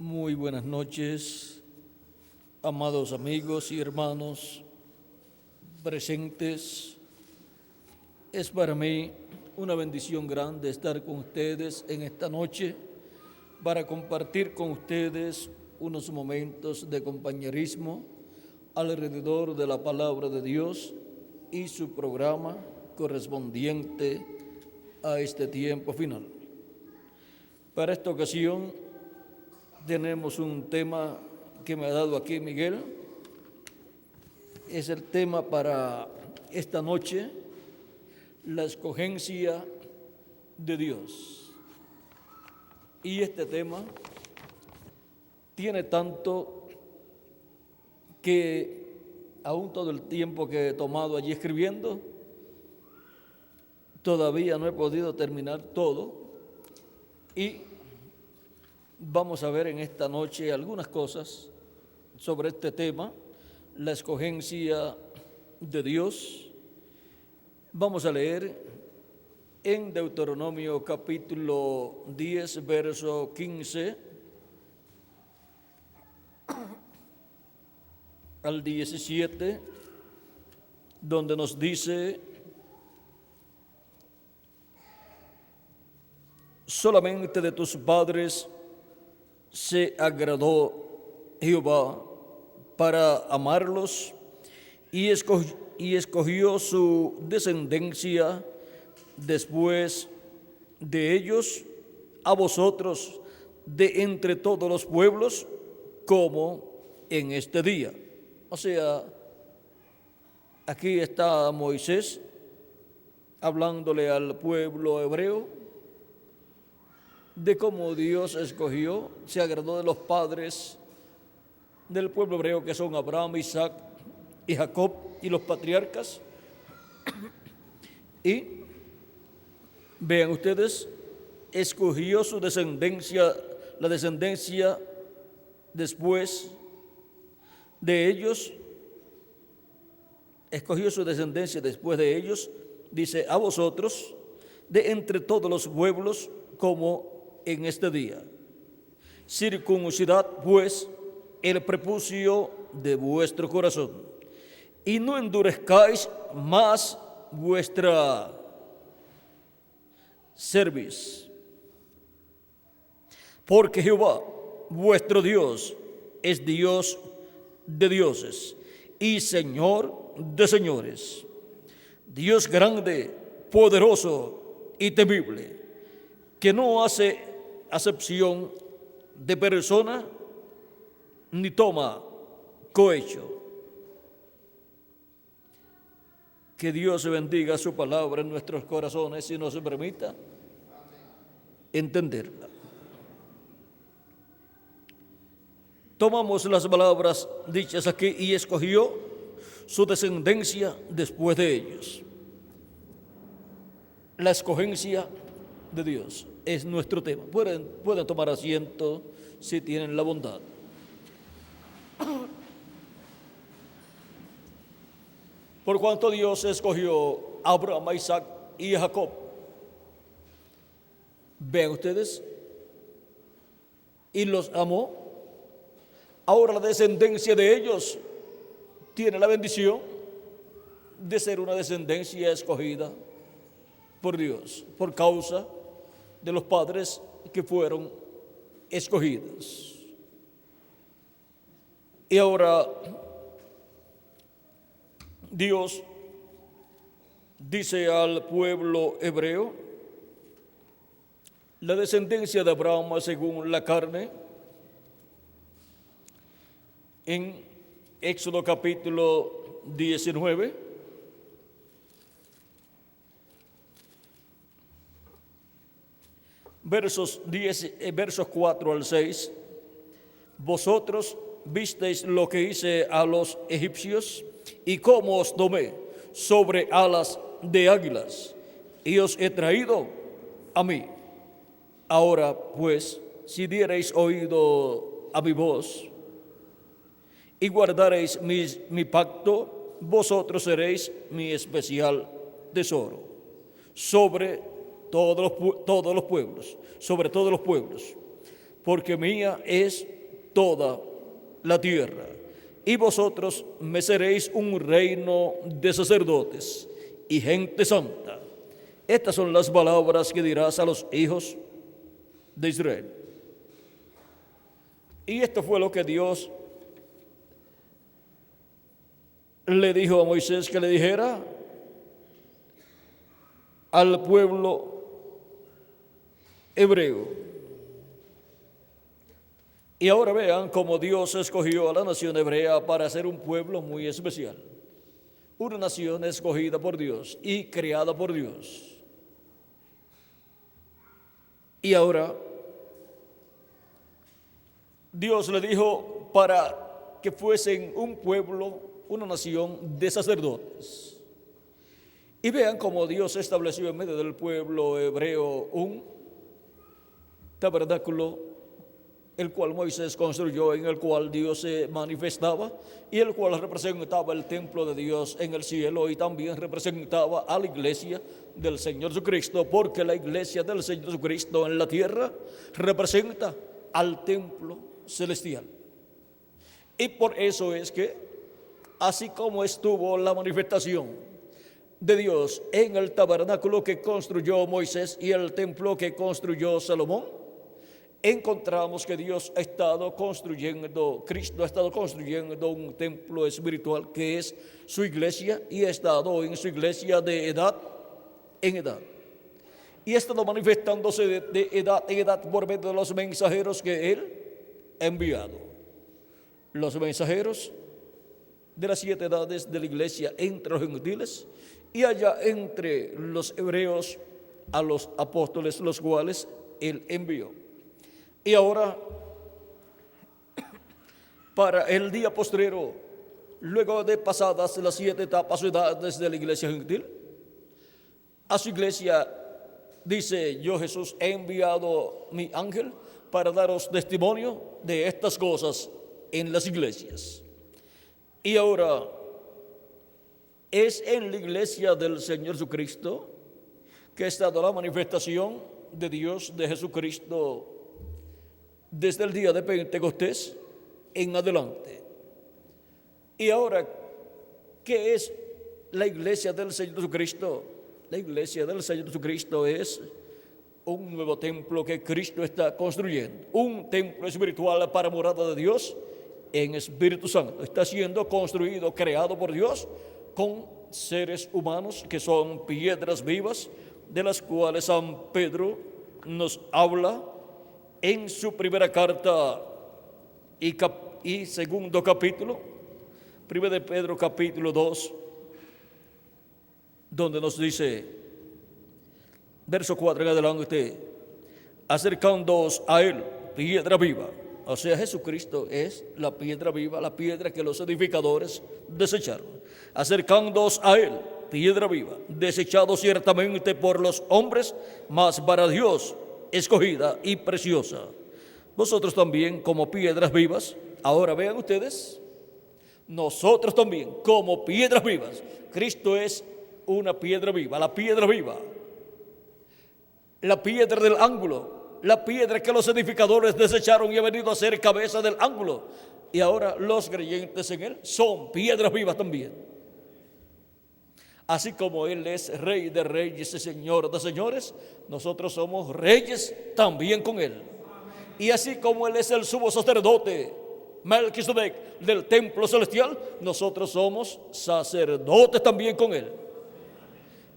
Muy buenas noches, amados amigos y hermanos presentes. Es para mí una bendición grande estar con ustedes en esta noche para compartir con ustedes unos momentos de compañerismo alrededor de la palabra de Dios y su programa correspondiente a este tiempo final. Para esta ocasión tenemos un tema que me ha dado aquí Miguel. Es el tema para esta noche, la escogencia de Dios. Y este tema tiene tanto que aún todo el tiempo que he tomado allí escribiendo, todavía no he podido terminar todo y vamos a ver en esta noche algunas cosas sobre este tema, la escogencia de Dios. Vamos a leer en Deuteronomio capítulo 10, verso 15 al 17, donde nos dice: solamente de tus padres se agradó Jehová para amarlos y escogió su descendencia después de ellos a vosotros de entre todos los pueblos, como en este día. O sea, aquí está Moisés hablándole al pueblo hebreo de cómo Dios escogió, se agradó de los padres del pueblo hebreo, que son Abraham, Isaac y Jacob, y los patriarcas. Y vean ustedes, escogió su descendencia, la descendencia después de ellos, escogió su descendencia después de ellos, dice, a vosotros, de entre todos los pueblos, como en este día. Circuncidad pues el prepucio de vuestro corazón, y no endurezcáis más vuestra cerviz, porque Jehová vuestro Dios es Dios de dioses y Señor de señores, Dios grande, poderoso y temible, que no hace acepción de persona ni toma cohecho. Que Dios bendiga su palabra en nuestros corazones y nos permita entenderla. Tomamos las palabras dichas aquí: y escogió su descendencia después de ellos. La escogencia de Dios es nuestro tema. Pueden tomar asiento si tienen la bondad. Por cuanto Dios escogió a Abraham, a Isaac y a Jacob, vean ustedes, y los amó, ahora la descendencia de ellos tiene la bendición de ser una descendencia escogida por Dios, por causa de los padres que fueron escogidos. Y ahora Dios dice al pueblo hebreo, la descendencia de Abraham según la carne, en Éxodo capítulo 19, versos 4 al 6, vosotros visteis lo que hice a los egipcios y cómo os tomé sobre alas de águilas y os he traído a mí. Ahora pues, si diereis oído a mi voz y guardareis mi pacto, vosotros seréis mi especial tesoro sobre todos los pueblos, sobre todos los pueblos. porque mía es toda la tierra. Y vosotros me seréis un reino de sacerdotes y gente santa. Estas son las palabras que dirás a los hijos de Israel. Y esto fue lo que Dios le dijo a Moisés que le dijera al pueblo hebreo. Y ahora vean cómo Dios escogió a la nación hebrea para ser un pueblo muy especial. Una nación escogida por Dios y creada por Dios. Y ahora Dios le dijo para que fuesen un pueblo, una nación de sacerdotes. Y vean cómo Dios estableció en medio del pueblo hebreo un tabernáculo, el cual Moisés construyó, en el cual Dios se manifestaba y el cual representaba el templo de Dios en el cielo y también representaba a la iglesia del Señor Jesucristo, porque la iglesia del Señor Jesucristo en la tierra representa al templo celestial. Y por eso es que, así como estuvo la manifestación de Dios en el tabernáculo que construyó Moisés y el templo que construyó Salomón, encontramos que Dios ha estado construyendo, Cristo ha estado construyendo un templo espiritual que es su iglesia, y ha estado en su iglesia de edad en edad. Y ha estado manifestándose de edad en edad por medio de los mensajeros que Él ha enviado. Los mensajeros de las 7 edades de la iglesia entre los gentiles y allá entre los hebreos a los apóstoles, los cuales Él envió. Y ahora, para el día postrero, luego de pasadas las 7 etapas o edades de la iglesia gentil, a su iglesia dice: yo, Jesús, he enviado mi ángel para daros testimonio de estas cosas en las iglesias. Y ahora, es en la iglesia del Señor Jesucristo que ha estado la manifestación de Dios, de Jesucristo, desde el día de Pentecostés en adelante. Y ahora, ¿qué es la iglesia del Señor Jesucristo? La iglesia del Señor Jesucristo es un nuevo templo que Cristo está construyendo, un templo espiritual para morada de Dios en Espíritu Santo. Está siendo construido, creado por Dios con seres humanos que son piedras vivas, de las cuales San Pedro nos habla en su primera carta y segundo capítulo, 1 de Pedro capítulo 2, donde nos dice, verso 4 en adelante: acercándoos a Él, piedra viva. O sea, Jesucristo es la piedra viva, la piedra que los edificadores desecharon. Acercándoos a Él, piedra viva, desechado ciertamente por los hombres, mas para Dios escogida y preciosa. Vosotros también, como piedras vivas. Ahora vean ustedes, nosotros también, como piedras vivas. Cristo es una piedra viva, la piedra viva, la piedra del ángulo, la piedra que los edificadores desecharon y ha venido a ser cabeza del ángulo. Y ahora los creyentes en Él son piedras vivas también. Así como Él es Rey de reyes y Señor de señores, nosotros somos reyes también con Él. Y así como Él es el sumo sacerdote Melquisedec del templo celestial, nosotros somos sacerdotes también con Él.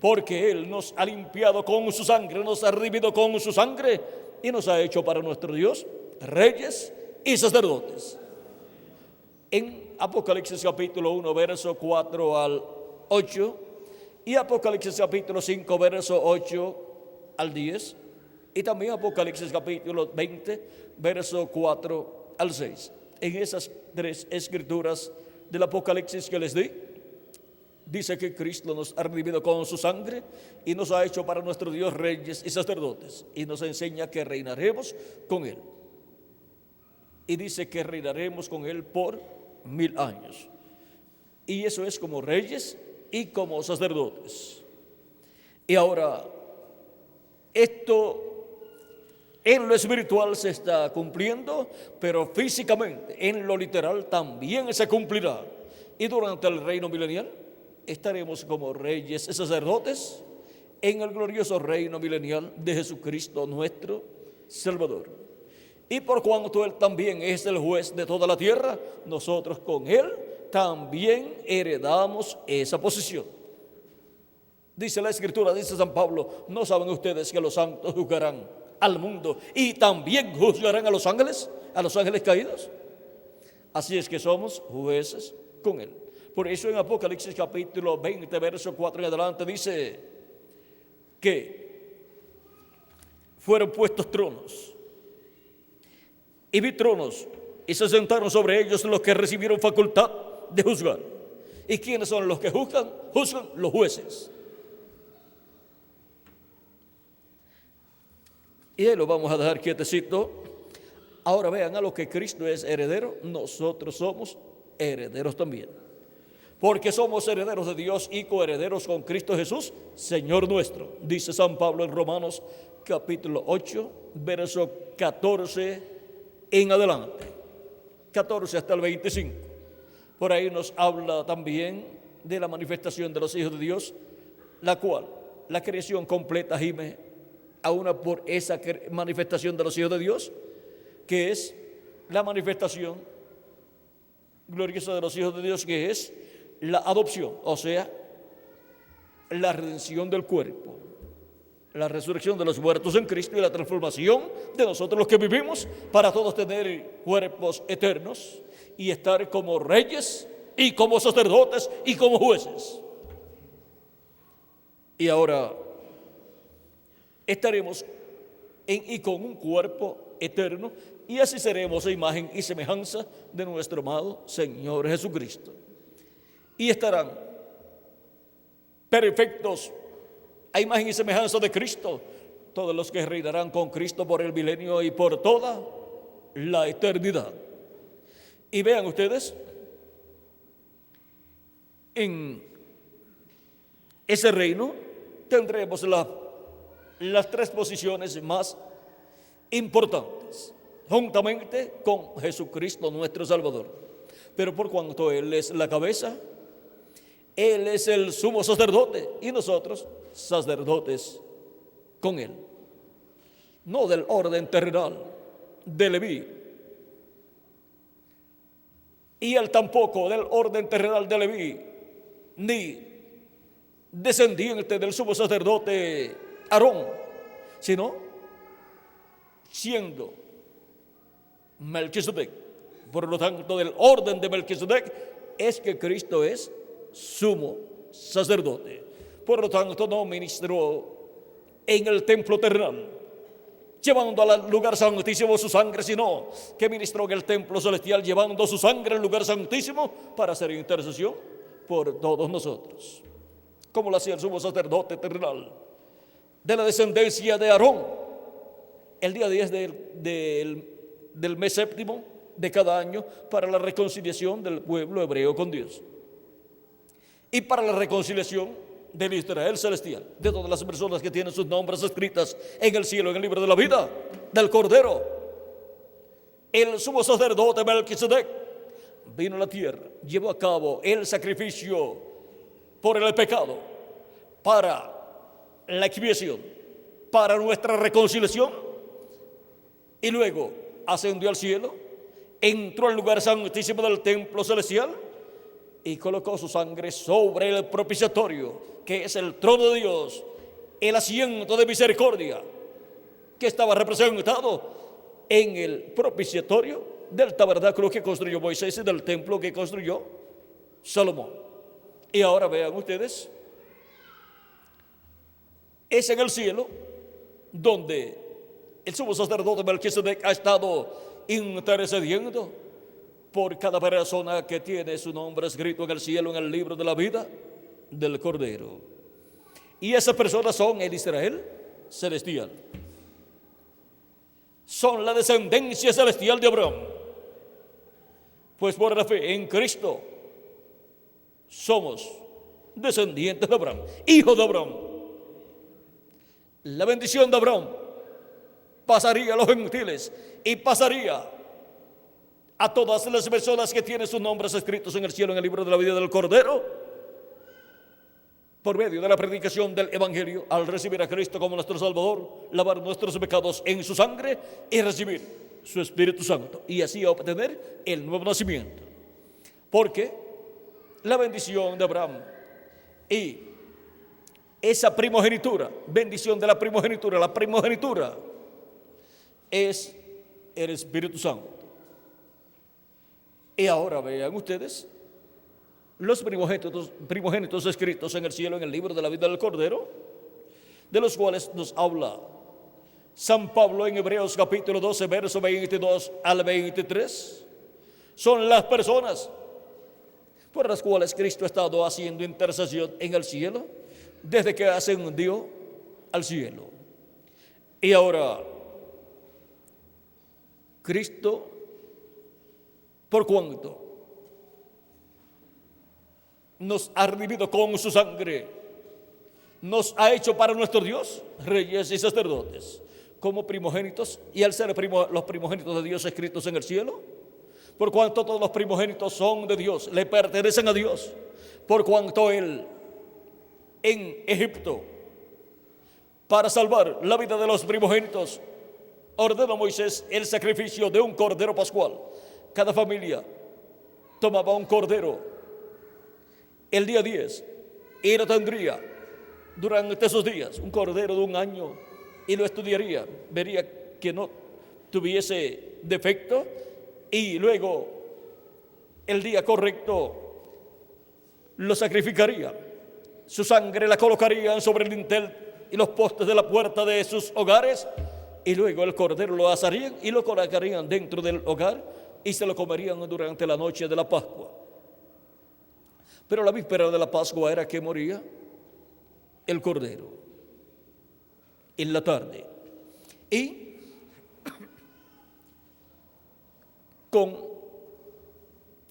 Porque Él nos ha limpiado con su sangre, nos ha redimido con su sangre y nos ha hecho para nuestro Dios reyes y sacerdotes. En Apocalipsis capítulo 1, verso 4 al 8, y Apocalipsis capítulo 5, verso 8 al 10, y también Apocalipsis capítulo 20, verso 4 al 6. En esas 3 escrituras del Apocalipsis que les di, dice que Cristo nos ha redimido con su sangre y nos ha hecho para nuestro Dios reyes y sacerdotes, y nos enseña que reinaremos con Él. Y dice que reinaremos con Él por 1000 años. Y eso es como reyes y como sacerdotes. Y ahora, esto En lo espiritual se está cumpliendo, pero físicamente, en lo literal, también se cumplirá. Y durante el reino milenial estaremos como reyes y sacerdotes en el glorioso reino milenial de Jesucristo nuestro Salvador. Y por cuanto Él también es el juez de toda la tierra, nosotros con Él también heredamos esa posición. Dice la Escritura, dice San Pablo, ¿no saben ustedes que los santos juzgarán al mundo y también juzgarán a los ángeles caídos? Así es que somos jueces con Él. Por eso en Apocalipsis capítulo 20, verso 4 en adelante dice que fueron puestos tronos. Y vi tronos y se sentaron sobre ellos los que recibieron facultad de juzgar. ¿Y quiénes son los que juzgan? Juzgan los jueces. Y ahí lo vamos a dejar quietecito. Ahora vean, a lo que Cristo es heredero, nosotros somos herederos también. Porque somos herederos de Dios y coherederos con Cristo Jesús, Señor nuestro. Dice San Pablo en Romanos capítulo 8, verso 14 en adelante. 14 hasta el 25. Por ahí nos habla también de la manifestación de los hijos de Dios, la cual la creación completa gime a una por esa manifestación de los hijos de Dios, que es la manifestación gloriosa de los hijos de Dios, que es la adopción, o sea, la redención del cuerpo, la resurrección de los muertos en Cristo y la transformación de nosotros los que vivimos para todos tener cuerpos eternos y estar como reyes y como sacerdotes y como jueces. Y ahora estaremos y con un cuerpo eterno, y así seremos a imagen y semejanza de nuestro amado Señor Jesucristo. Y estarán perfectos a imagen y semejanza de Cristo, todos los que reinarán con Cristo por el milenio y por toda la eternidad. Y vean ustedes, en ese reino tendremos las tres posiciones más importantes, juntamente con Jesucristo nuestro Salvador. Pero por cuanto Él es la cabeza, Él es el sumo sacerdote y nosotros sacerdotes con Él. No del orden terrenal de Leví, y Él tampoco del orden terrenal de Leví, ni descendiente del sumo sacerdote Aarón, sino siendo Melquisedec. Por lo tanto, del orden de Melquisedec es que Cristo es sumo sacerdote. Por lo tanto, no ministró en el templo terrenal, llevando al lugar santísimo su sangre, sino que ministró en el templo celestial, llevando su sangre al lugar santísimo para hacer intercesión por todos nosotros, como lo hacía el sumo sacerdote terrenal de la descendencia de Aarón, el día 10 del mes séptimo de cada año, para la reconciliación del pueblo hebreo con Dios y para la reconciliación del Israel celestial, de todas las personas que tienen sus nombres escritas en el cielo, en el libro de la vida del Cordero. El sumo sacerdote Melquisedec vino a la tierra, llevó a cabo el sacrificio por el pecado, para la expiación, para nuestra reconciliación, y luego ascendió al cielo, entró al lugar santísimo del templo celestial y colocó su sangre sobre el propiciatorio, que es el trono de Dios, el asiento de misericordia, que estaba representado en el propiciatorio del tabernáculo que construyó Moisés y del templo que construyó Salomón. Y ahora vean ustedes, es en el cielo donde el sumo sacerdote Melquisedec ha estado intercediendo por cada persona que tiene su nombre escrito en el cielo, en el libro de la vida del Cordero. Y esas personas son el Israel celestial, son la descendencia celestial de Abraham, pues por la fe en Cristo somos descendientes de Abraham, hijos de Abraham. La bendición de Abraham pasaría a los gentiles y pasaría a todas las personas que tienen sus nombres escritos en el cielo en el libro de la vida del Cordero, por medio de la predicación del Evangelio, al recibir a Cristo como nuestro Salvador, lavar nuestros pecados en su sangre y recibir su Espíritu Santo, y así obtener el nuevo nacimiento. Porque la bendición de Abraham y esa primogenitura, bendición de la primogenitura es el Espíritu Santo. Y ahora vean ustedes los primogénitos escritos en el cielo en el libro de la vida del Cordero, de los cuales nos habla San Pablo en Hebreos capítulo 12, verso 22 al 23, son las personas por las cuales Cristo ha estado haciendo intercesión en el cielo desde que ascendió al cielo. Y ahora, Cristo, por cuanto nos ha redimido con su sangre, nos ha hecho para nuestro Dios reyes y sacerdotes, como primogénitos, y al ser los primogénitos de Dios escritos en el cielo, por cuanto todos los primogénitos son de Dios, le pertenecen a Dios, por cuanto Él en Egipto, para salvar la vida de los primogénitos, ordenó a Moisés el sacrificio de un cordero pascual. Cada familia tomaba un cordero el día 10 y lo tendría durante esos días, un cordero de un año, y lo estudiaría, vería que no tuviese defecto, y luego el día correcto lo sacrificaría. Su sangre la colocarían sobre el dintel y los postes de la puerta de sus hogares, y luego el cordero lo asarían y lo colocarían dentro del hogar y se lo comerían durante la noche de la Pascua. Pero la víspera de la Pascua era que moría el cordero en la tarde, y con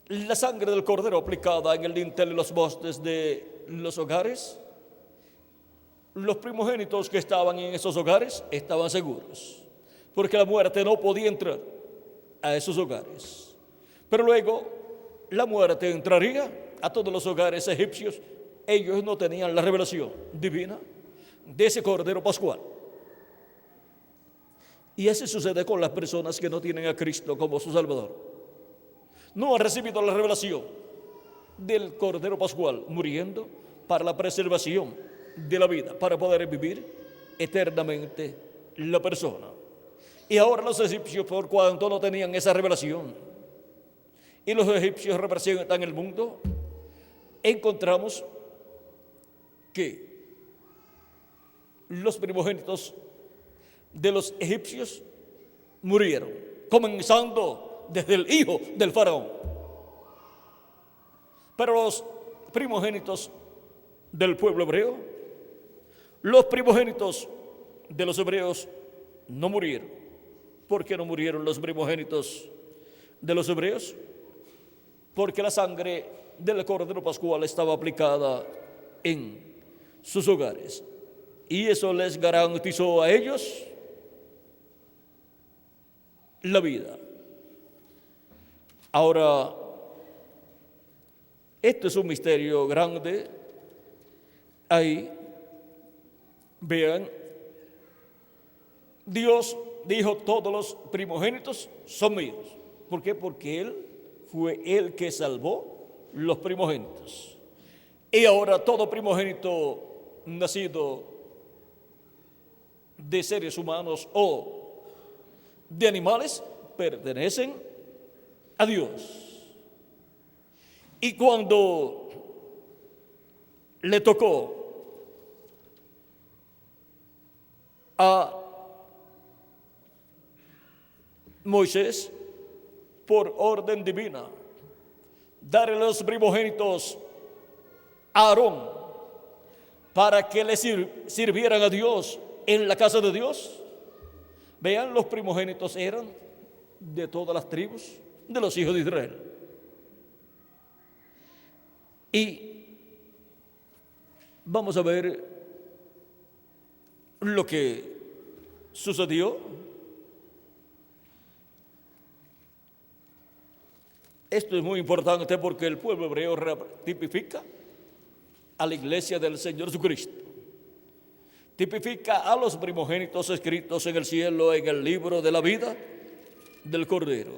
la sangre del cordero aplicada en el dintel y los postes de los hogares, los primogénitos que estaban en esos hogares estaban seguros, porque la muerte no podía entrar a esos hogares. Pero luego la muerte entraría a todos los hogares egipcios. Ellos no tenían la revelación divina de ese cordero pascual. Y así sucede con las personas que no tienen a Cristo como su Salvador. No han recibido la revelación del cordero pascual, muriendo para la preservación de la vida, para poder vivir eternamente la persona. Y ahora los egipcios, por cuanto no tenían esa revelación, y los egipcios representan el mundo, encontramos que los primogénitos de los egipcios murieron, comenzando desde el hijo del faraón. Pero los primogénitos del pueblo hebreo, los primogénitos de los hebreos no murieron. ¿Por qué no murieron los primogénitos de los hebreos? Porque la sangre del cordero pascual estaba aplicada en sus hogares, y eso les garantizó a ellos la vida. Ahora, esto es un misterio grande. Ahí, vean, Dios dijo: todos los primogénitos son míos. ¿Por qué? Porque Él fue el que salvó los primogénitos. Y ahora todo primogénito nacido de seres humanos o de animales pertenecen a Dios. Y cuando le tocó a Moisés, por orden divina, darle los primogénitos a Aarón para que le sirvieran a Dios en la casa de Dios, vean, los primogénitos eran de todas las tribus de los hijos de Israel. Y vamos a ver lo que sucedió Esto es muy importante porque el pueblo hebreo tipifica a la iglesia del Señor Jesucristo. Tipifica a los primogénitos escritos en el cielo en el libro de la vida del Cordero.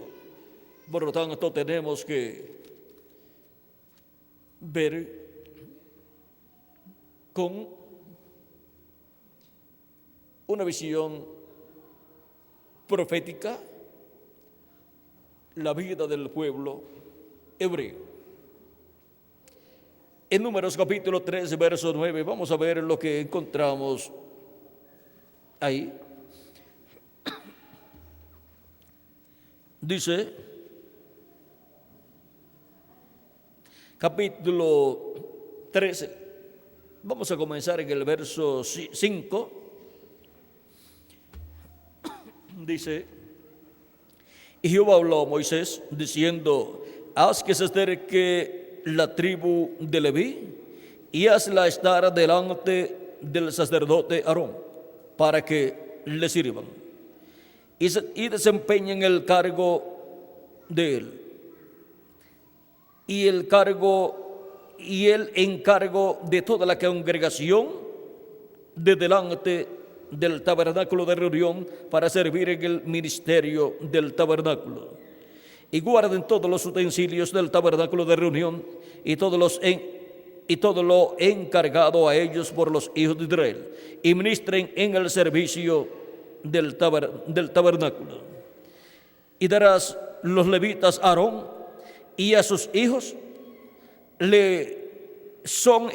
Por lo tanto, tenemos que ver con una visión profética la vida del pueblo hebreo. En Números capítulo 13, verso 9, vamos a ver lo que encontramos ahí. Dice, capítulo 13, vamos a comenzar en el verso 5. Dice, y Jehová habló a Moisés diciendo, haz que se acerque la tribu de Leví y hazla estar delante del sacerdote Aarón para que le sirvan y desempeñen el cargo de él y el encargo de toda la congregación de delante del tabernáculo de reunión para servir en el ministerio del tabernáculo. Y guarden todos los utensilios del tabernáculo de reunión y todo lo encargado a ellos por los hijos de Israel, y ministren en el servicio del tabernáculo. Y darás los levitas a Aarón y a sus hijos, le son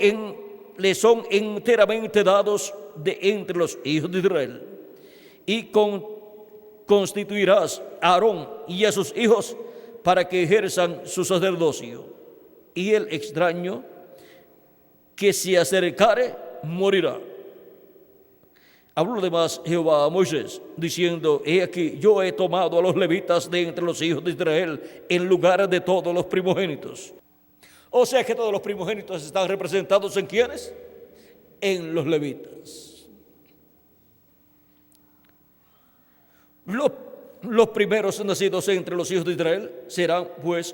enteramente dados de entre los hijos de Israel, y constituirás a Aarón y a sus hijos para que ejerzan su sacerdocio, y el extraño que se acercare morirá. Habló además Jehová a Moisés, diciendo, he aquí, yo he tomado a los levitas de entre los hijos de Israel en lugar de todos los primogénitos. O sea que todos los primogénitos están representados ¿en quiénes? En los levitas. Los primeros nacidos entre los hijos de Israel serán pues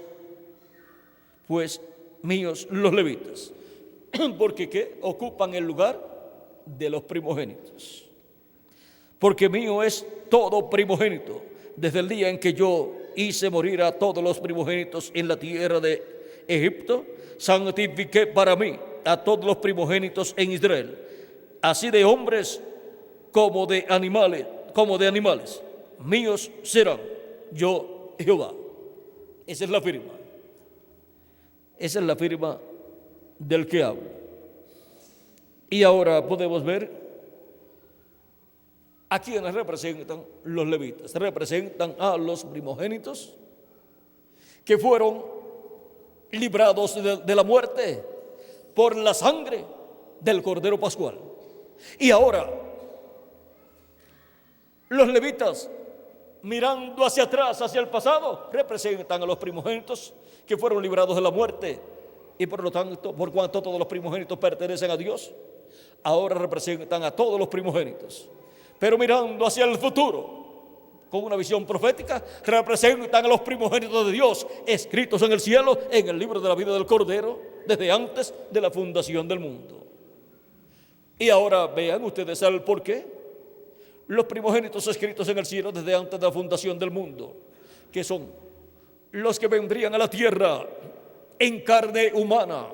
míos los levitas, porque ¿qué? Ocupan el lugar de los primogénitos. Porque mío es todo primogénito, desde el día en que yo hice morir a todos los primogénitos en la tierra de Egipto, santifiqué para mí a todos los primogénitos en Israel, así de hombres como de animales, míos serán, yo Jehová. Esa es la firma. Esa es la firma del que habla. Y ahora podemos ver a quienes representan los levitas. Representan a los primogénitos que fueron librados de la muerte por la sangre del Cordero Pascual. Y ahora los levitas, mirando hacia atrás, hacia el pasado, representan a los primogénitos que fueron librados de la muerte, y por lo tanto, por cuanto todos los primogénitos pertenecen a Dios, ahora representan a todos los primogénitos. Pero mirando hacia el futuro, con una visión profética, representan a los primogénitos de Dios, escritos en el cielo, en el libro de la vida del Cordero, desde antes de la fundación del mundo. Y ahora vean ustedes el por qué. Los primogénitos escritos en el cielo desde antes de la fundación del mundo, que son los que vendrían a la tierra en carne humana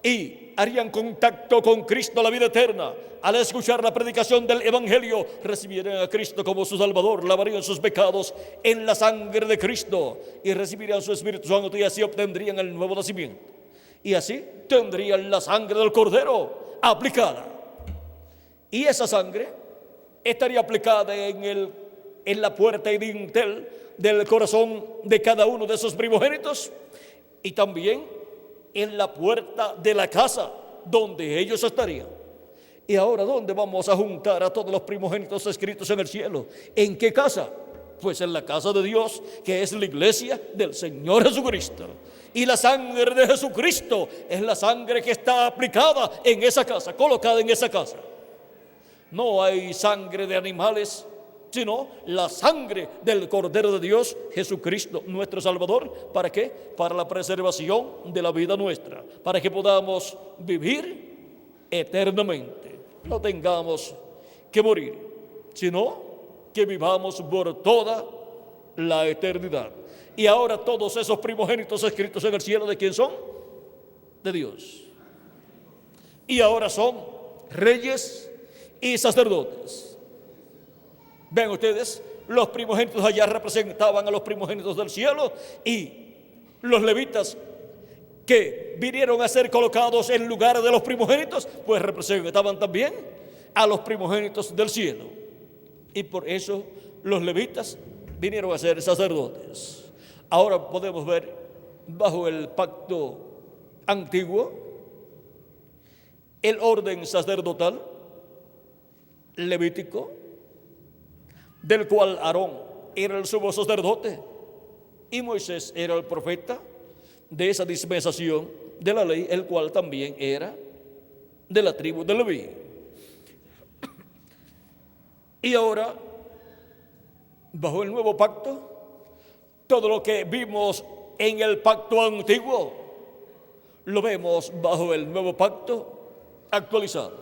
y harían contacto con Cristo, la vida eterna. Al escuchar la predicación del Evangelio, recibirían a Cristo como su Salvador, lavarían sus pecados en la sangre de Cristo y recibirían su Espíritu Santo, y así obtendrían el nuevo nacimiento. Y así tendrían la sangre del Cordero aplicada. Y esa sangre estaría aplicada en la puerta y dintel del corazón de cada uno de esos primogénitos, y también en la puerta de la casa donde ellos estarían. Y ahora, ¿dónde vamos a juntar a todos los primogénitos escritos en el cielo? ¿En qué casa? Pues en la casa de Dios, que es la iglesia del Señor Jesucristo. Y la sangre de Jesucristo es la sangre que está aplicada en esa casa, colocada en esa casa. No hay sangre de animales sino la sangre del Cordero de Dios, Jesucristo, nuestro Salvador. ¿Para qué? Para la preservación de la vida nuestra, para que podamos vivir eternamente. No tengamos que morir, sino que vivamos por toda la eternidad. Y ahora todos esos primogénitos escritos en el cielo, ¿de quién son? De Dios. Y ahora son reyes y sacerdotes. Ven ustedes, los primogénitos allá representaban a los primogénitos del cielo, y los levitas que vinieron a ser colocados en lugar de los primogénitos, pues representaban también a los primogénitos del cielo. Y por eso los levitas vinieron a ser sacerdotes. Ahora podemos ver bajo el pacto antiguo el orden sacerdotal levítico, del cual Aarón era el sumo sacerdote y Moisés era el profeta de esa dispensación de la ley, el cual también era de la tribu de Leví. Y ahora, bajo el nuevo pacto, todo lo que vimos en el pacto antiguo lo vemos bajo el nuevo pacto actualizado,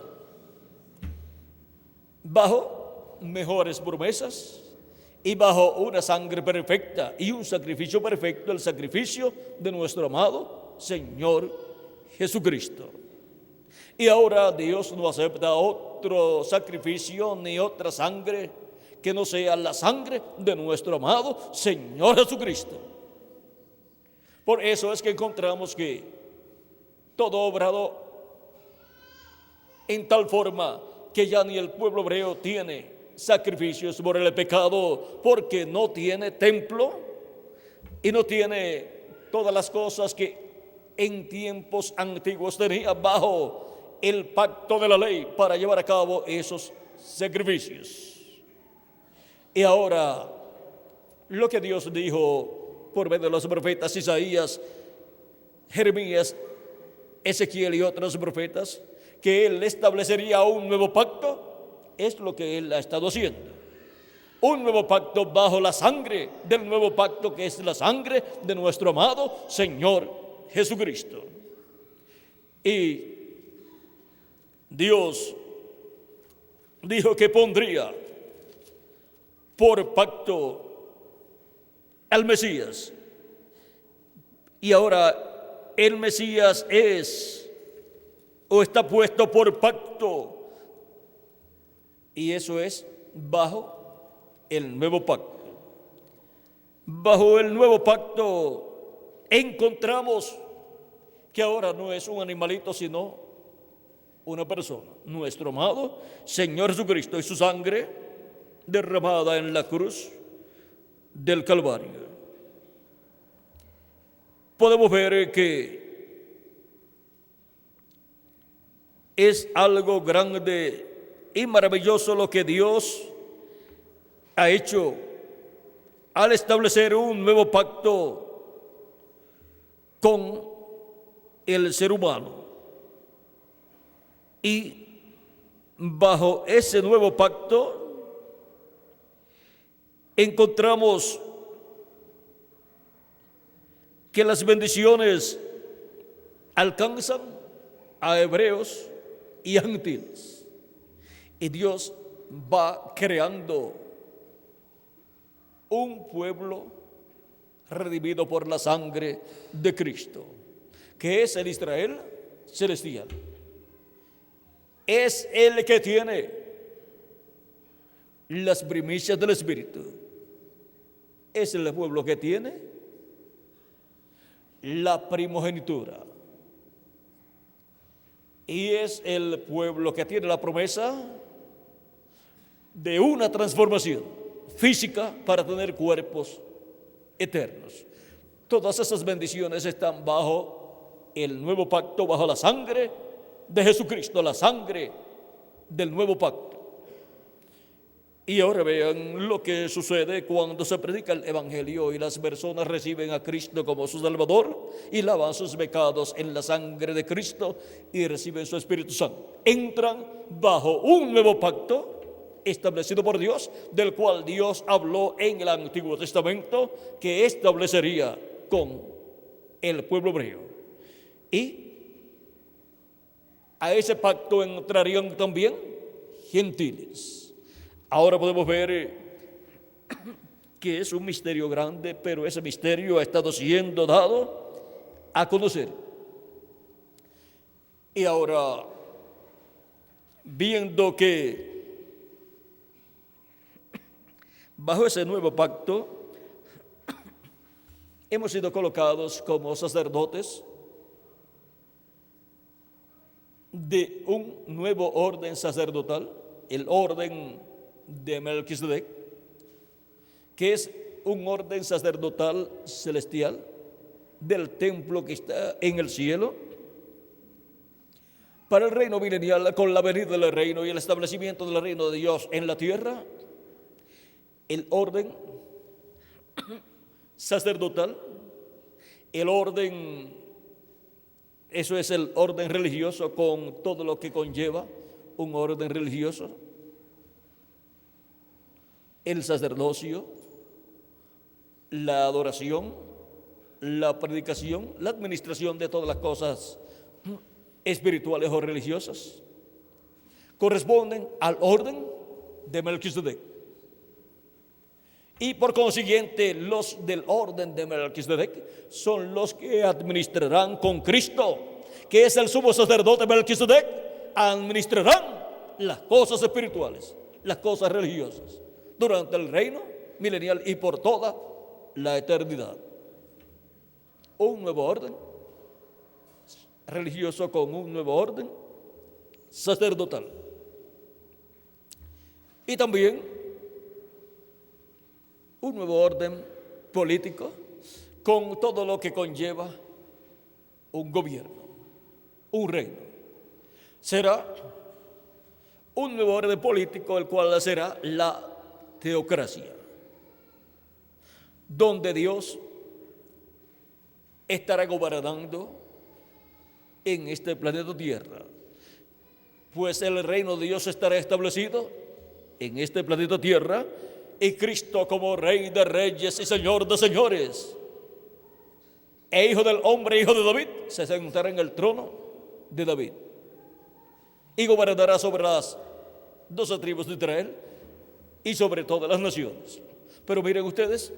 bajo mejores promesas y bajo una sangre perfecta y un sacrificio perfecto, el sacrificio de nuestro amado Señor Jesucristo. Y ahora Dios no acepta otro sacrificio ni otra sangre que no sea la sangre de nuestro amado Señor Jesucristo. Por eso es que encontramos que todo obrado en tal forma que ya ni el pueblo hebreo tiene sacrificios por el pecado, porque no tiene templo y no tiene todas las cosas que en tiempos antiguos tenía bajo el pacto de la ley para llevar a cabo esos sacrificios. Y ahora, lo que Dios dijo por medio de los profetas Isaías, Jeremías, Ezequiel y otros profetas, que Él establecería un nuevo pacto, es lo que Él ha estado haciendo. Un nuevo pacto bajo la sangre del nuevo pacto, que es la sangre de nuestro amado Señor Jesucristo. Y Dios dijo que pondría por pacto al Mesías. Y ahora el Mesías es o está puesto por pacto, y eso es bajo el nuevo pacto. Bajo el nuevo pacto encontramos que ahora no es un animalito, sino una persona, nuestro amado Señor Jesucristo, y su sangre derramada en la cruz del Calvario. Podemos ver que es algo grande y maravilloso lo que Dios ha hecho al establecer un nuevo pacto con el ser humano. Y bajo ese nuevo pacto encontramos que las bendiciones alcanzan a hebreos y a gentiles. Y Dios va creando un pueblo redimido por la sangre de Cristo, que es el Israel celestial. Es el que tiene las primicias del Espíritu. Es el pueblo que tiene la primogenitura. Y es el pueblo que tiene la promesa de una transformación física para tener cuerpos eternos. Todas esas bendiciones están bajo el nuevo pacto, bajo la sangre de Jesucristo, la sangre del nuevo pacto. Y ahora vean lo que sucede cuando se predica el Evangelio y las personas reciben a Cristo como su Salvador y lavan sus pecados en la sangre de Cristo y reciben su Espíritu Santo. Entran bajo un nuevo pacto establecido por Dios, del cual Dios habló en el Antiguo Testamento que establecería con el pueblo hebreo. Y a ese pacto entrarían también gentiles. Ahora podemos ver que es un misterio grande, pero ese misterio ha estado siendo dado a conocer. Y ahora, viendo que bajo ese nuevo pacto hemos sido colocados como sacerdotes de un nuevo orden sacerdotal, el orden de Melquisedec, que es un orden sacerdotal celestial del templo que está en el cielo, para el reino milenial, con la venida del reino y el establecimiento del reino de Dios en la tierra. El orden sacerdotal, el orden, eso es el orden religioso con todo lo que conlleva un orden religioso, el sacerdocio, la adoración, la predicación, la administración de todas las cosas espirituales o religiosas, corresponden al orden de Melquisedec. Y por consiguiente, los del orden de Melquisedec son los que administrarán con Cristo, que es el sumo sacerdote Melquisedec, administrarán las cosas espirituales, las cosas religiosas, durante el reino milenial y por toda la eternidad. Un nuevo orden religioso con un nuevo orden sacerdotal. Y también un nuevo orden político con todo lo que conlleva un gobierno, un reino. Será un nuevo orden político, el cual será la teocracia, donde Dios estará gobernando en este planeta Tierra, pues el reino de Dios estará establecido en este planeta Tierra, y Cristo como Rey de Reyes y Señor de Señores e Hijo del Hombre, Hijo de David, se sentará en el trono de David y gobernará sobre las 12 tribus de Israel y sobre todas las naciones. Pero miren ustedes,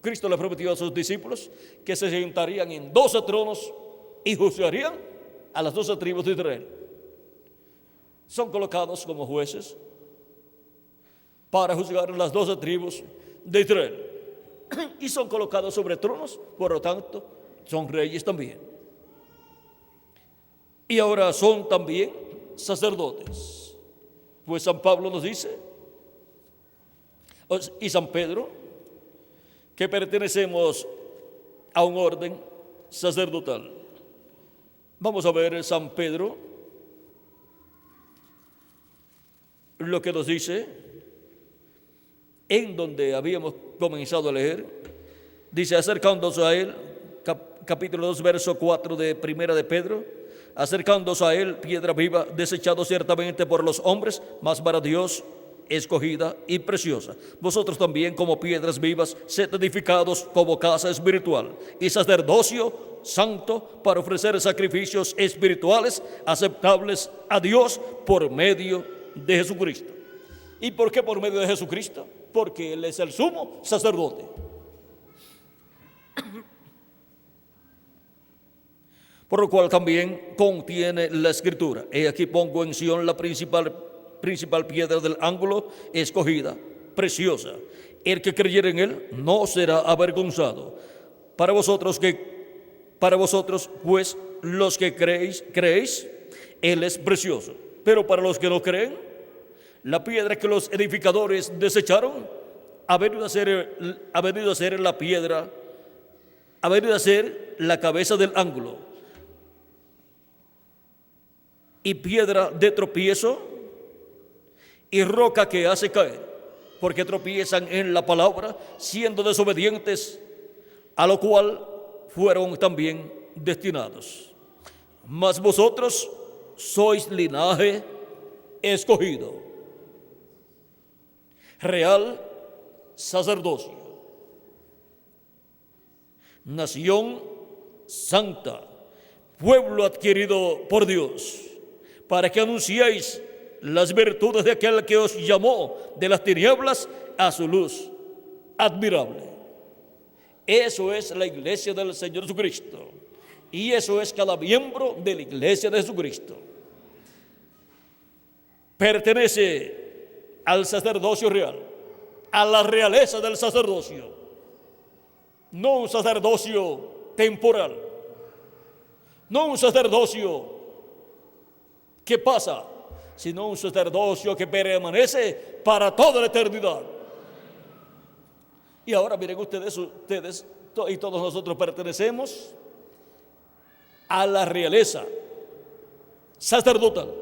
Cristo le prometió a sus discípulos que se sentarían en 12 tronos y juzgarían a las 12 tribus de Israel. Son colocados como jueces para juzgar las 12 tribus de Israel. Y son colocados sobre tronos, por lo tanto, son reyes también. Y ahora son también sacerdotes. Pues San Pablo nos dice, y San Pedro, que pertenecemos a un orden sacerdotal. Vamos a ver San Pedro, lo que nos dice en donde habíamos comenzado a leer. Dice, acercándose a él, capítulo 2, verso 4 de Primera de Pedro, acercándose a él, piedra viva, desechado ciertamente por los hombres, mas para Dios escogida y preciosa. Vosotros también, como piedras vivas, sed edificados como casa espiritual y sacerdocio santo, para ofrecer sacrificios espirituales aceptables a Dios por medio de Jesucristo. ¿Y por qué por medio de Jesucristo? Porque Él es el sumo sacerdote. Por lo cual también contiene la Escritura. He aquí pongo en Sión la principal piedra del ángulo, escogida, preciosa. El que creyere en Él no será avergonzado. Para vosotros, pues, los que creéis, Él es precioso. Pero para los que no creen, la piedra que los edificadores desecharon ha venido a ser la piedra, ha venido a ser la cabeza del ángulo y piedra de tropiezo y roca que hace caer, porque tropiezan en la palabra, siendo desobedientes, a lo cual fueron también destinados. Mas vosotros sois linaje escogido, real sacerdocio, nación santa, pueblo adquirido por Dios, para que anunciéis las virtudes de aquel que os llamó de las tinieblas a su luz admirable. Eso es la iglesia del Señor Jesucristo, y eso es cada miembro de la iglesia de Jesucristo. Pertenece al sacerdocio real, a la realeza del sacerdocio, no un sacerdocio temporal, no un sacerdocio que pasa, sino un sacerdocio que permanece para toda la eternidad. Y ahora miren ustedes y todos nosotros pertenecemos a la realeza sacerdotal.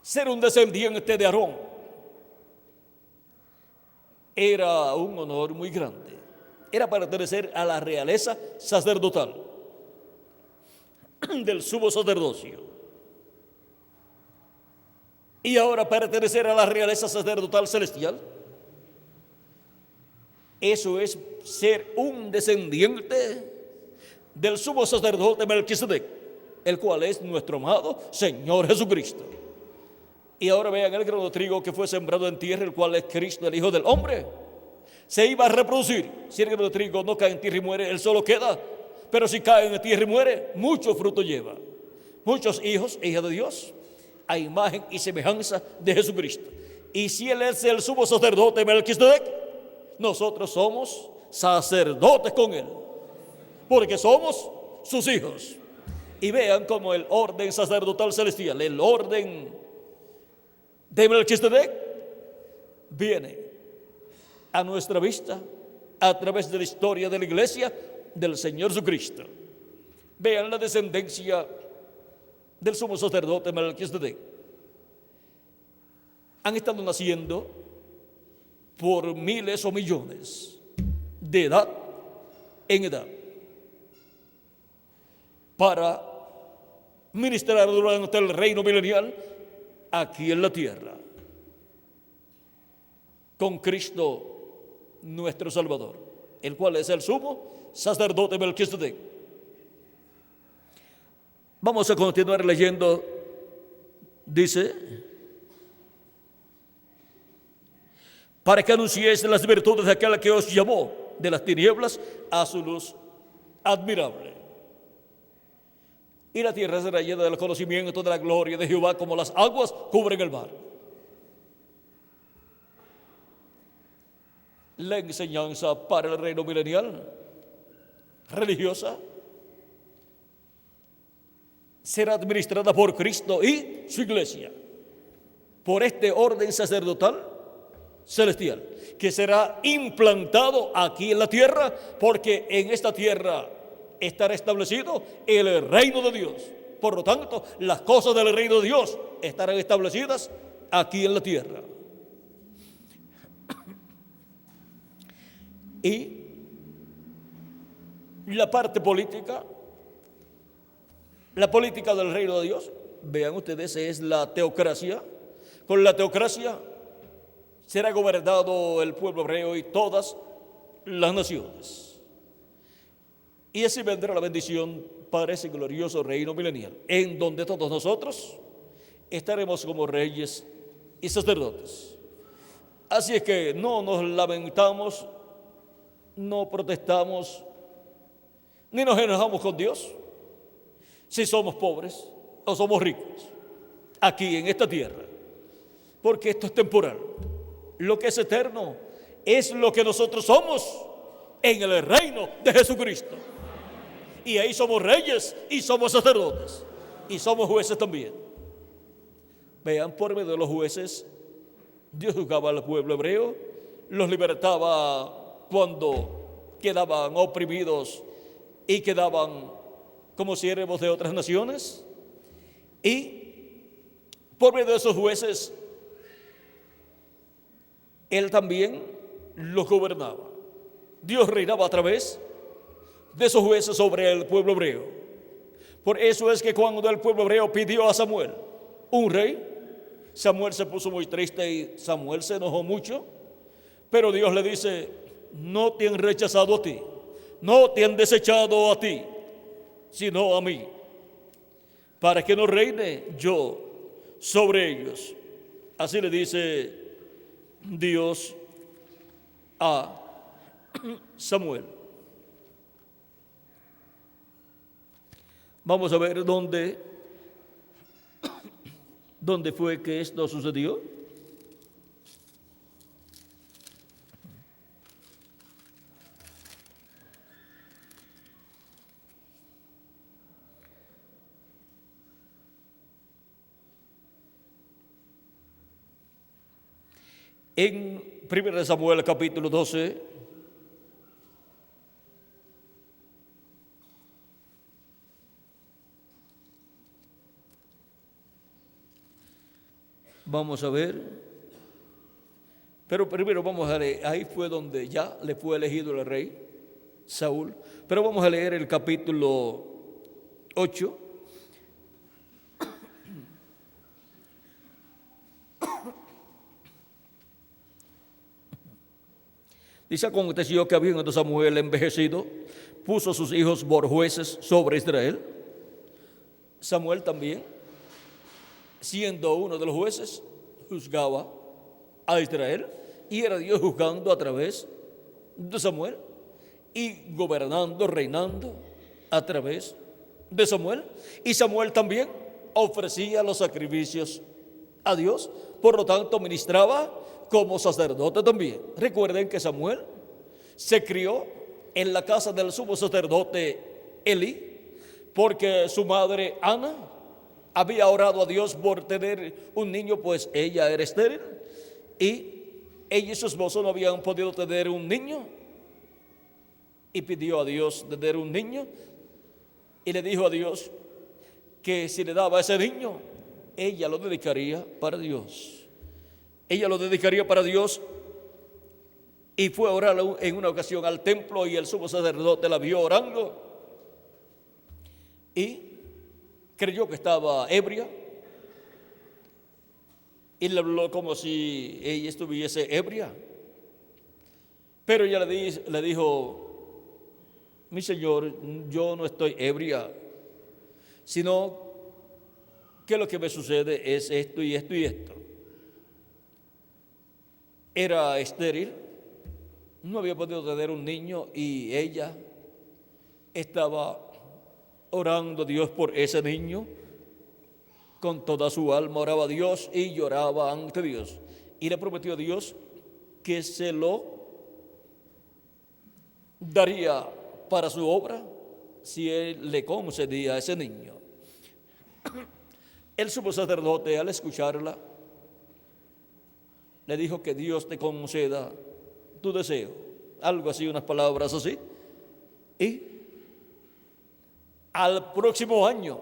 Ser un descendiente de Aarón era un honor muy grande. Era pertenecer a la realeza sacerdotal del sumo sacerdocio. Y ahora pertenecer a la realeza sacerdotal celestial. Eso es ser un descendiente del sumo sacerdote Melquisedec, el cual es nuestro amado Señor Jesucristo. Y ahora vean el grano de trigo que fue sembrado en tierra, el cual es Cristo, el Hijo del Hombre. Se iba a reproducir. Si el grano de trigo no cae en tierra y muere, él solo queda. Pero si cae en tierra y muere, mucho fruto lleva. Muchos hijos e hijas de Dios, a imagen y semejanza de Jesucristo. Y si él es el sumo sacerdote Melquisedec, nosotros somos sacerdotes con él, porque somos sus hijos. Y vean cómo el orden sacerdotal celestial, el orden de Melquisedec, viene a nuestra vista a través de la historia de la iglesia del Señor Jesucristo. Vean la descendencia del sumo sacerdote Melquisedec. Han estado naciendo por miles o millones, de edad en edad, para ministrar durante el reino milenial aquí en la tierra, con Cristo nuestro Salvador, el cual es el sumo sacerdote Melquisedec. Vamos a continuar leyendo. Dice: para que anunciéis las virtudes de aquel que os llamó de las tinieblas a su luz admirable. Y la tierra será llena del conocimiento de la gloria de Jehová, como las aguas cubren el mar. La enseñanza para el reino milenial religiosa será administrada por Cristo y su iglesia, por este orden sacerdotal celestial, que será implantado aquí en la tierra, porque en esta tierra estará establecido el reino de Dios. Por lo tanto, las cosas del reino de Dios estarán establecidas aquí en la tierra. Y la parte política, la política del reino de Dios, vean ustedes, es la teocracia. Con la teocracia será gobernado el pueblo hebreo y todas las naciones. Y así vendrá la bendición para ese glorioso reino milenial, en donde todos nosotros estaremos como reyes y sacerdotes. Así es que no nos lamentamos, no protestamos, ni nos enojamos con Dios si somos pobres o somos ricos aquí en esta tierra, porque esto es temporal. Lo que es eterno es lo que nosotros somos en el reino de Jesucristo. Y ahí somos reyes y somos sacerdotes y somos jueces también. Vean, por medio de los jueces, Dios juzgaba al pueblo hebreo, los libertaba cuando quedaban oprimidos y quedaban como siervos de otras naciones. Y por medio de esos jueces, Él también los gobernaba. Dios reinaba a través de esos jueces sobre el pueblo hebreo. Por eso es que cuando el pueblo hebreo pidió a Samuel un rey, Samuel se puso muy triste y Samuel se enojó mucho, pero Dios le dice: no te han rechazado a ti, no te han desechado a ti, sino a mí, para que no reine yo sobre ellos. Así le dice Dios a Samuel. Vamos a ver dónde fue que esto sucedió. En 1 Samuel capítulo 12, vamos a ver, pero primero vamos a leer, ahí fue donde ya le fue elegido el rey Saúl, pero vamos a leer el capítulo 8. Dice: aconteció que habiendo Samuel envejecido, puso a sus hijos por jueces sobre Israel. Samuel también, siendo uno de los jueces, juzgaba a Israel, y era Dios juzgando a través de Samuel y gobernando, reinando a través de Samuel. Y Samuel también ofrecía los sacrificios a Dios, por lo tanto ministraba como sacerdote también. Recuerden que Samuel se crió en la casa del sumo sacerdote Eli, porque su madre Ana había orado a Dios por tener un niño, pues ella era estéril y ella y su esposo no habían podido tener un niño, y pidió a Dios tener un niño, y le dijo a Dios que si le daba ese niño, ella lo dedicaría para Dios. Ella lo dedicaría para Dios, y fue a orar en una ocasión al templo, y el sumo sacerdote la vio orando y creyó que estaba ebria, y le habló como si ella estuviese ebria. Pero ella le dijo: mi señor, yo no estoy ebria, sino que lo que me sucede es esto y esto y esto. Era estéril, no había podido tener un niño, y ella estaba orando a Dios por ese niño. Con toda su alma oraba a Dios y lloraba ante Dios, y le prometió a Dios que se lo daría para su obra si él le concedía a ese niño. El sumo sacerdote, al escucharla, le dijo: que Dios te conceda tu deseo, algo así, unas palabras así. Y al próximo año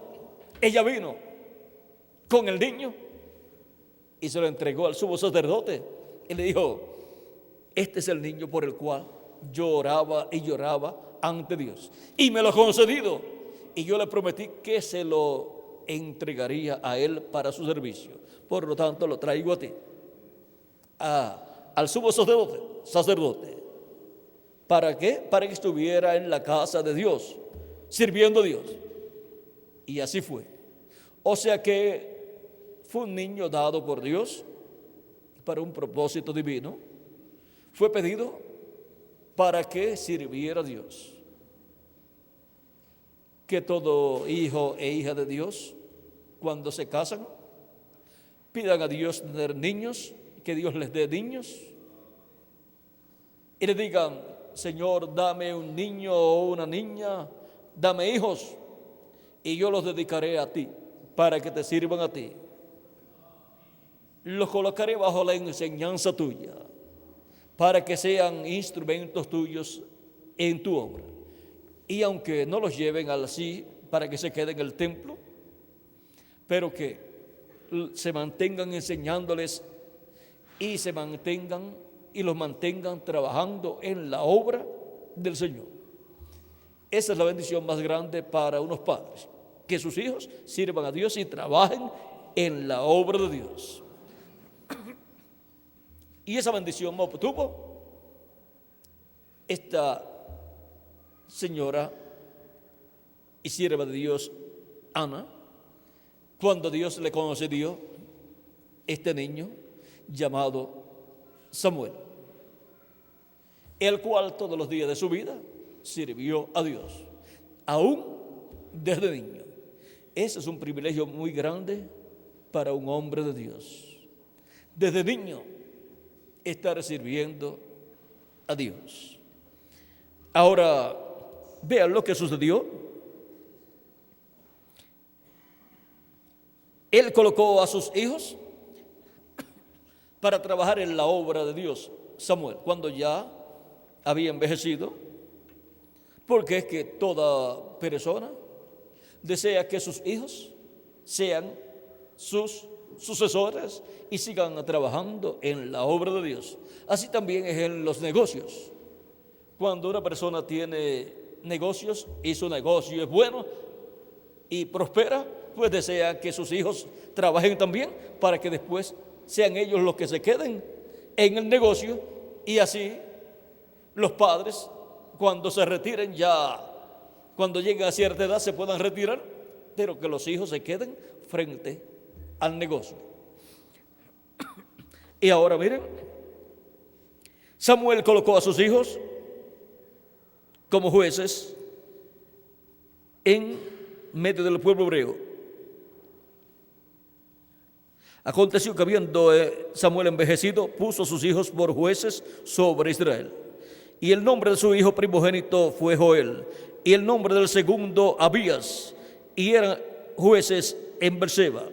ella vino con el niño y se lo entregó al sumo sacerdote, y le dijo: este es el niño por el cual yo oraba y lloraba ante Dios, y me lo ha concedido, y yo le prometí que se lo entregaría a él para su servicio, por lo tanto lo traigo a ti, al sumo sacerdote. ¿Para qué? Para que estuviera en la casa de Dios, sirviendo a Dios. Y así fue. O sea que fue un niño dado por Dios para un propósito divino. Fue pedido para que sirviera a Dios. Que todo hijo e hija de Dios, cuando se casan, pidan a Dios tener niños, que Dios les dé niños, y le digan: Señor, dame un niño o una niña, dame hijos, y yo los dedicaré a ti, para que te sirvan a ti. Los colocaré bajo la enseñanza tuya, para que sean instrumentos tuyos en tu obra. Y aunque no los lleven al sí, para que se queden en el templo, pero que se mantengan enseñándoles, y se mantengan y los mantengan trabajando en la obra del Señor. Esa es la bendición más grande para unos padres, que sus hijos sirvan a Dios y trabajen en la obra de Dios. Y esa bendición obtuvo esta señora y sierva de Dios, Ana, cuando Dios le concedió este niño llamado Samuel, el cual todos los días de su vida sirvió a Dios, aún desde niño. Ese es un privilegio muy grande para un hombre de Dios. Desde niño estar sirviendo a Dios. Ahora, vean lo que sucedió. Él colocó a sus hijos para trabajar en la obra de Dios, Samuel, cuando ya había envejecido, porque es que toda persona desea que sus hijos sean sus sucesores y sigan trabajando en la obra de Dios. Así también es en los negocios. Cuando una persona tiene negocios y su negocio es bueno y prospera, pues desea que sus hijos trabajen también para que después sean ellos los que se queden en el negocio, y así los padres, cuando se retiren, ya cuando lleguen a cierta edad se puedan retirar, pero que los hijos se queden frente al negocio. Y ahora miren, Samuel colocó a sus hijos como jueces en medio del pueblo hebreo. Aconteció que habiendo Samuel envejecido, puso a sus hijos por jueces sobre Israel. Y el nombre de su hijo primogénito fue Joel, y el nombre del segundo Abías, y eran jueces en Beerseba.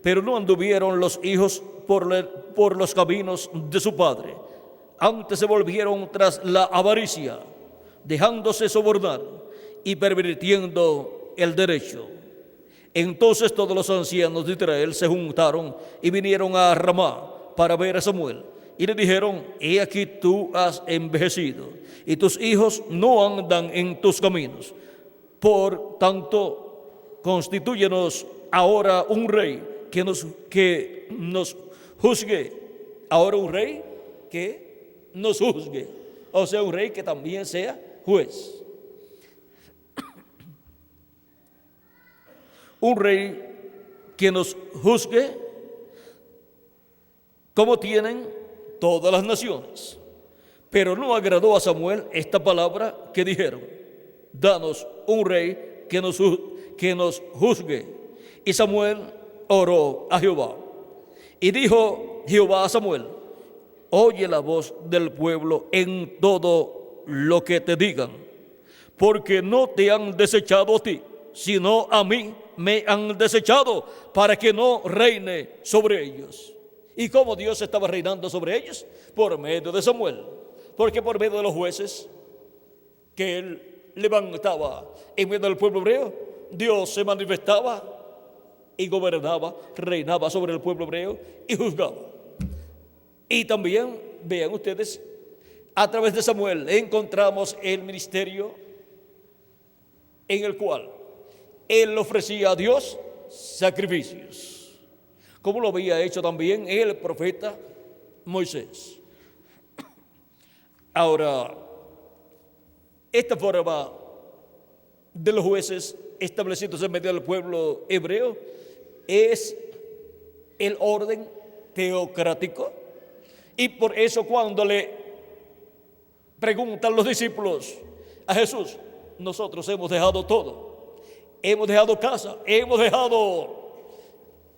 Pero no anduvieron los hijos por los caminos de su padre, antes se volvieron tras la avaricia, dejándose sobornar y pervirtiendo el derecho. Entonces todos los ancianos de Israel se juntaron y vinieron a Ramá para ver a Samuel. Y le dijeron: he aquí tú has envejecido, y tus hijos no andan en tus caminos. Por tanto, constitúyenos ahora un rey que nos juzgue. Ahora un rey que nos juzgue. O sea, un rey que también sea juez. Un rey que nos juzgue como tienen todas las naciones. Pero no agradó a Samuel esta palabra que dijeron: danos un rey que nos juzgue. Y Samuel oró a Jehová. Y dijo Jehová a Samuel: oye la voz del pueblo en todo lo que te digan, porque no te han desechado a ti, sino a mí me han desechado, para que no reine sobre ellos. ¿Y cómo Dios estaba reinando sobre ellos? Por medio de Samuel. Porque por medio de los jueces que él levantaba en medio del pueblo hebreo, Dios se manifestaba y gobernaba, reinaba sobre el pueblo hebreo y juzgaba. Y también, vean ustedes, a través de Samuel encontramos el ministerio en el cual él ofrecía a Dios sacrificios, como lo había hecho también el profeta Moisés. Ahora, esta forma de los jueces establecidos en medio del pueblo hebreo es el orden teocrático, y por eso cuando le preguntan los discípulos a Jesús: nosotros hemos dejado todo, hemos dejado casa, hemos dejado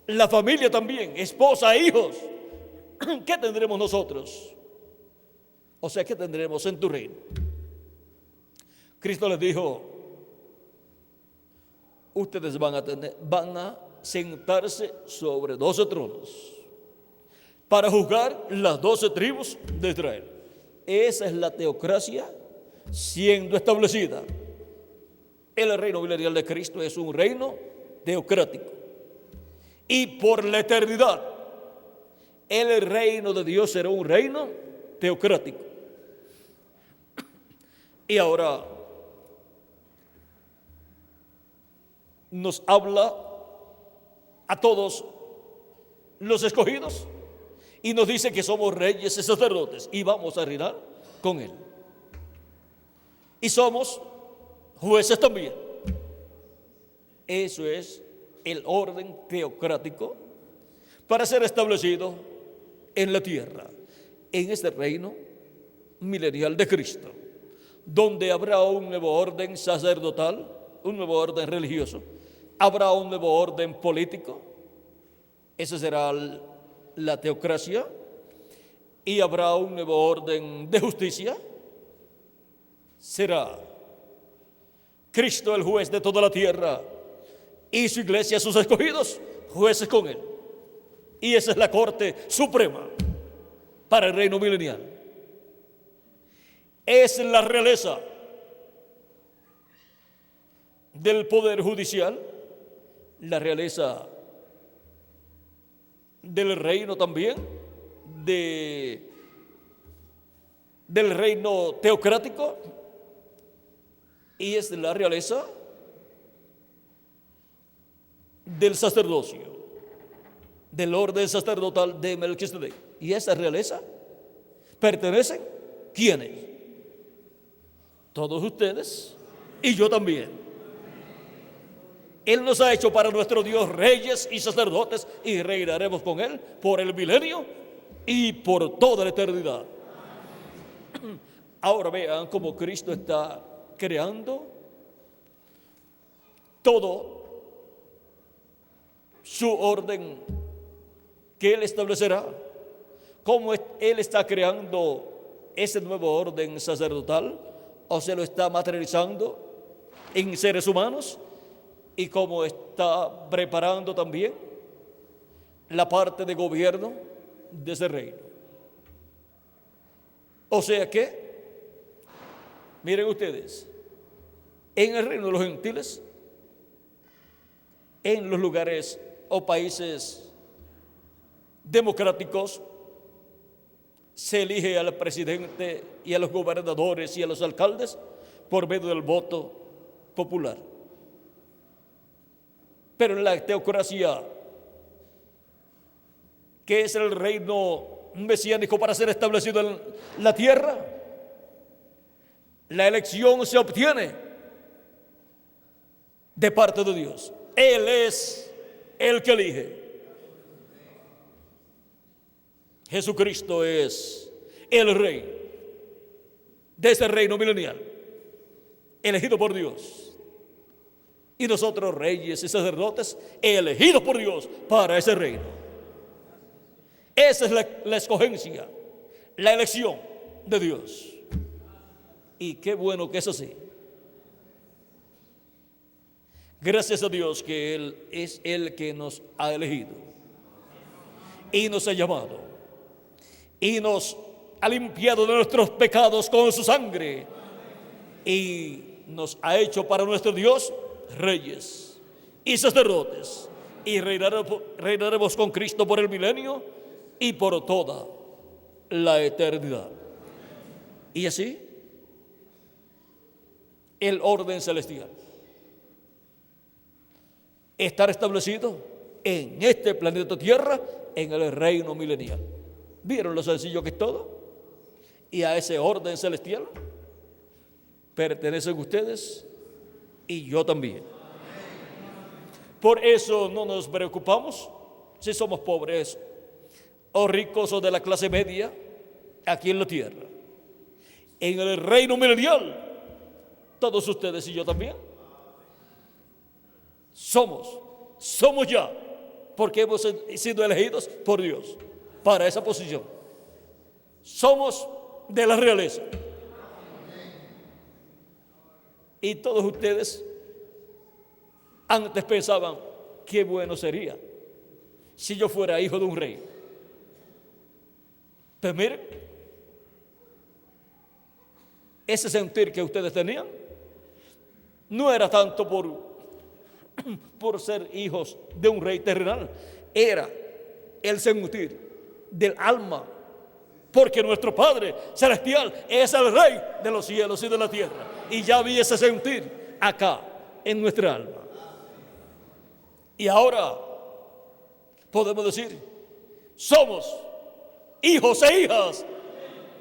la familia también, esposa e hijos, ¿qué tendremos nosotros? O sea, ¿qué tendremos en tu reino? Cristo les dijo: ustedes van a sentarse sobre 12 tronos para juzgar las 12 tribus de Israel. Esa es la teocracia siendo establecida. El reino milenial de Cristo es un reino teocrático. Y por la eternidad, el reino de Dios será un reino teocrático. Y ahora nos habla a todos los escogidos Y nos dice que somos reyes y sacerdotes y vamos a reinar con Él. Y somos jueces también. Eso es el orden teocrático para ser establecido en la tierra, en este reino milenial de Cristo, donde habrá un nuevo orden sacerdotal, un nuevo orden religioso, habrá un nuevo orden político, esa será la teocracia, y habrá un nuevo orden de justicia. Será Cristo el juez de toda la tierra y su iglesia, sus escogidos, jueces con Él. Y esa es la corte suprema para el reino milenial. Es la realeza del poder judicial, la realeza del reino también, del reino teocrático, y es la realeza del sacerdocio, del orden sacerdotal de Melquisedec. Y esa realeza pertenecen, ¿quiénes? Todos ustedes y yo también. Él nos ha hecho para nuestro Dios reyes y sacerdotes, y reinaremos con Él por el milenio y por toda la eternidad. Ahora vean cómo Cristo está creando todo su orden que Él establecerá. Cómo Él está creando ese nuevo orden sacerdotal, o se lo está materializando en seres humanos, y cómo está preparando también la parte de gobierno de ese reino. O sea que, miren ustedes, en el reino de los gentiles, en los lugares o países democráticos, se elige al presidente y a los gobernadores y a los alcaldes por medio del voto popular. Pero en la teocracia, que es el reino mesiánico para ser establecido en la tierra, la elección se obtiene de parte de Dios. Él es el que elige. Jesucristo es el rey de ese reino milenial, elegido por Dios. Y nosotros, reyes y sacerdotes, elegidos por Dios para ese reino. Esa es la escogencia, la elección de Dios. Y qué bueno que es así. Gracias a Dios que Él es el que nos ha elegido y nos ha llamado y nos ha limpiado de nuestros pecados con su sangre y nos ha hecho para nuestro Dios reyes y sacerdotes, y reinaremos con Cristo por el milenio y por toda la eternidad. Y así, el orden celestial estar establecido en este planeta Tierra, en el reino milenial. ¿Vieron lo sencillo que es todo? Y a ese orden celestial pertenecen ustedes y yo también. Por eso no nos preocupamos si somos pobres o ricos o de la clase media aquí en la tierra. En el reino milenial, todos ustedes y yo también somos ya, porque hemos sido elegidos por Dios para esa posición. Somos de la realeza. Y todos ustedes antes pensaban, qué bueno sería si yo fuera hijo de un rey. Pues miren, ese sentir que ustedes tenían no era tanto por ser hijos de un rey terrenal, era el sentir del alma, porque nuestro Padre Celestial es el Rey de los cielos y de la tierra, y ya había ese sentir acá en nuestra alma. Y ahora podemos decir, somos hijos e hijas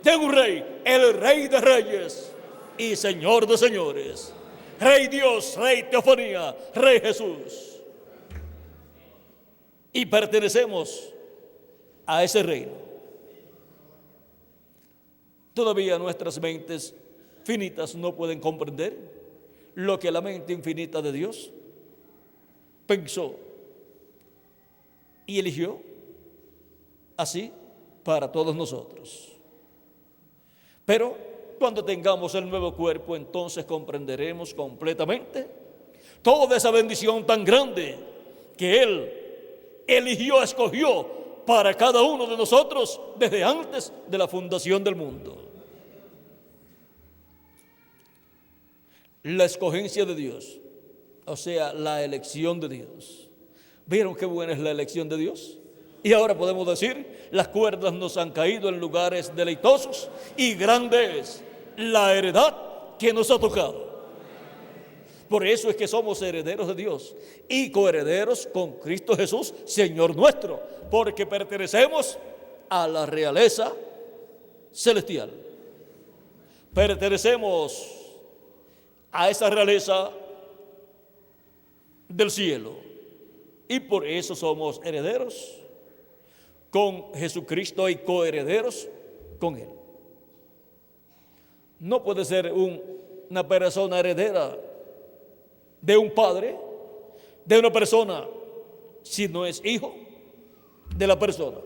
de un rey, el Rey de Reyes y Señor de Señores, Rey Dios, Rey Teofanía, Rey Jesús. Y pertenecemos a ese reino. Todavía nuestras mentes finitas no pueden comprender lo que la mente infinita de Dios pensó y eligió así para todos nosotros. Pero cuando tengamos el nuevo cuerpo, entonces comprenderemos completamente toda esa bendición tan grande que Él eligió, escogió para cada uno de nosotros desde antes de la fundación del mundo. La escogencia de Dios, o sea, la elección de Dios. ¿Vieron qué buena es la elección de Dios? Y ahora podemos decir, las cuerdas nos han caído en lugares deleitosos y grande es la heredad que nos ha tocado. Por eso es que somos herederos de Dios y coherederos con Cristo Jesús, Señor nuestro, porque pertenecemos a la realeza celestial. Pertenecemos a esa realeza del cielo y por eso somos herederos con Jesucristo y coherederos con Él. No puede ser una persona heredera de un padre, de una persona, si no es hijo de la persona.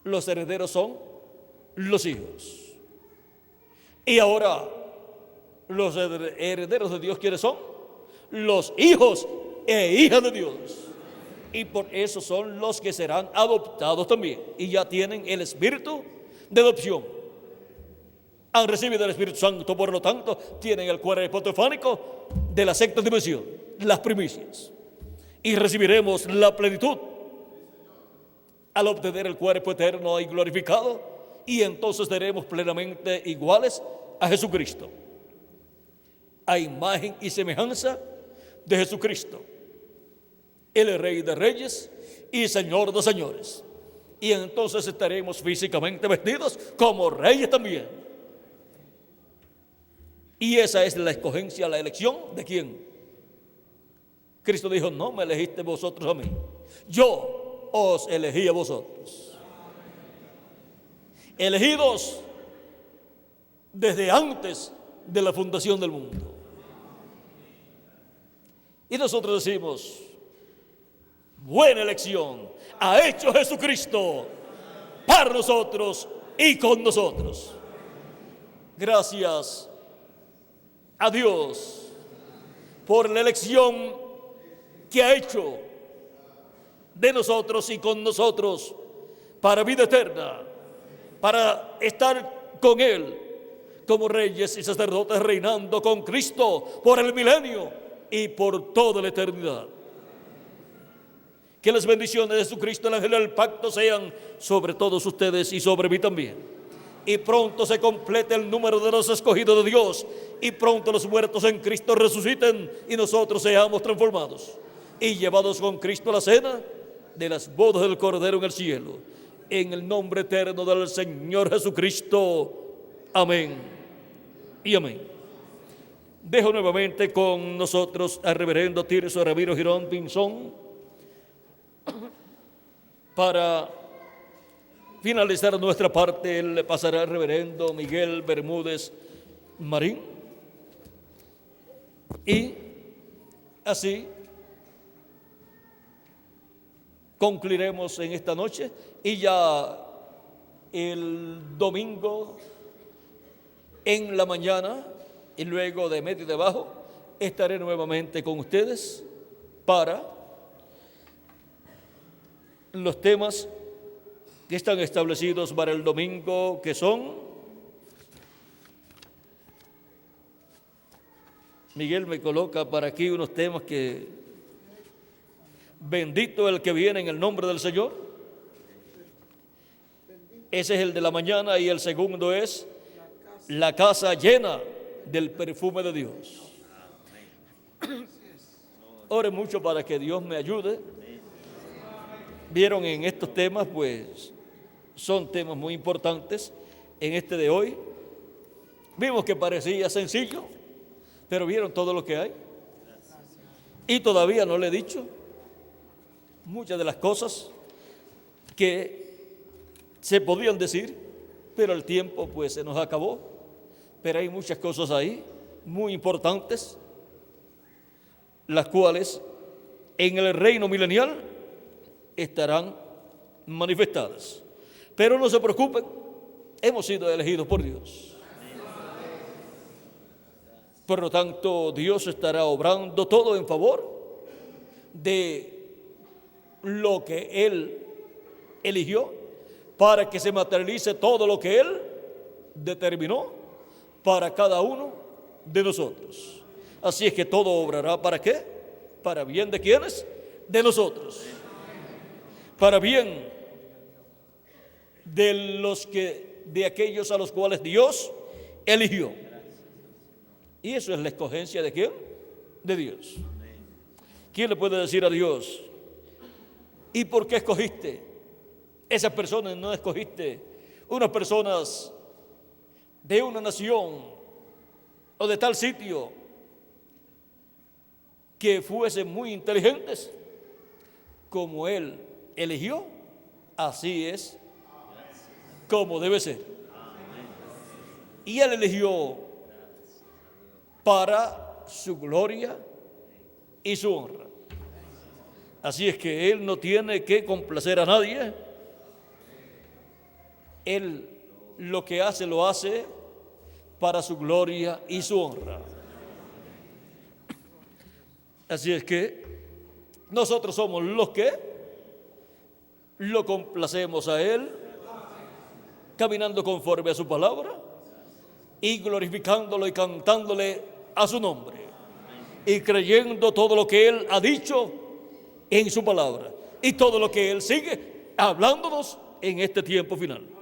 Los herederos son los hijos. Y ahora, los herederos de Dios, ¿quiénes son? Los hijos e hijas de Dios. Y por eso son los que serán adoptados también. Y ya tienen el espíritu de adopción. Han recibido el Espíritu Santo, por lo tanto, tienen el cuerpo teofánico de la sexta dimensión, las primicias. Y recibiremos la plenitud al obtener el cuerpo eterno y glorificado. Y entonces seremos plenamente iguales a Jesucristo, a imagen y semejanza de Jesucristo, el Rey de Reyes y Señor de Señores. Y entonces estaremos físicamente vestidos como reyes también. Y esa es la escogencia, la elección de quién. Cristo dijo: no me elegiste vosotros a mí, yo os elegí a vosotros. Elegidos desde antes de la fundación del mundo. Y nosotros decimos: buena elección ha hecho Jesucristo para nosotros y con nosotros. Gracias a Dios por la elección que ha hecho de nosotros y con nosotros para vida eterna, para estar con Él como reyes y sacerdotes, reinando con Cristo por el milenio y por toda la eternidad. Que las bendiciones de Jesucristo, el ángel del pacto, sean sobre todos ustedes y sobre mí también. Y pronto se complete el número de los escogidos de Dios, y pronto los muertos en Cristo resuciten y nosotros seamos transformados y llevados con Cristo a la cena de las bodas del Cordero en el cielo. En el nombre eterno del Señor Jesucristo. Amén y amén. Dejo nuevamente con nosotros al reverendo Tirso Ramiro Girón Pinzón para finalizar nuestra parte. Le pasará al reverendo Miguel Bermúdez Marín. Y así concluiremos en esta noche. Y ya el domingo en la mañana y luego de medio y de bajo estaré nuevamente con ustedes para los temas que están establecidos para el domingo, que son... Miguel me coloca para aquí unos temas que... Bendito el que viene en el nombre del Señor. Ese es el de la mañana, y el segundo es la casa llena del perfume de Dios. Ore mucho para que Dios me ayude. Vieron en estos temas, pues, son temas muy importantes en este de hoy. Vimos que parecía sencillo, pero vieron todo lo que hay. Y todavía no le he dicho muchas de las cosas que se podían decir, pero el tiempo pues se nos acabó. Pero hay muchas cosas ahí muy importantes, las cuales en el reino milenial estarán manifestadas. Pero no se preocupen, hemos sido elegidos por Dios. Por lo tanto, Dios estará obrando todo en favor de lo que Él eligió, para que se materialice todo lo que Él determinó para cada uno de nosotros. Así es que todo obrará, ¿para qué? ¿Para bien de quiénes? De nosotros. Para bien de aquellos a los cuales Dios eligió. Y eso es la escogencia ¿de quién? De Dios. ¿Quién le puede decir a Dios: ¿y por qué escogiste esas personas? No escogiste unas personas de una nación o de tal sitio que fuesen muy inteligentes. Como Él eligió, así es como debe ser. Y Él eligió para su gloria y su honra. Así es que Él no tiene que complacer a nadie. Él lo que hace, lo hace para su gloria y su honra. Así es que nosotros somos los que lo complacemos a Él, caminando conforme a su palabra y glorificándolo y cantándole a su nombre y creyendo todo lo que Él ha dicho en su palabra y todo lo que Él sigue hablándonos en este tiempo final.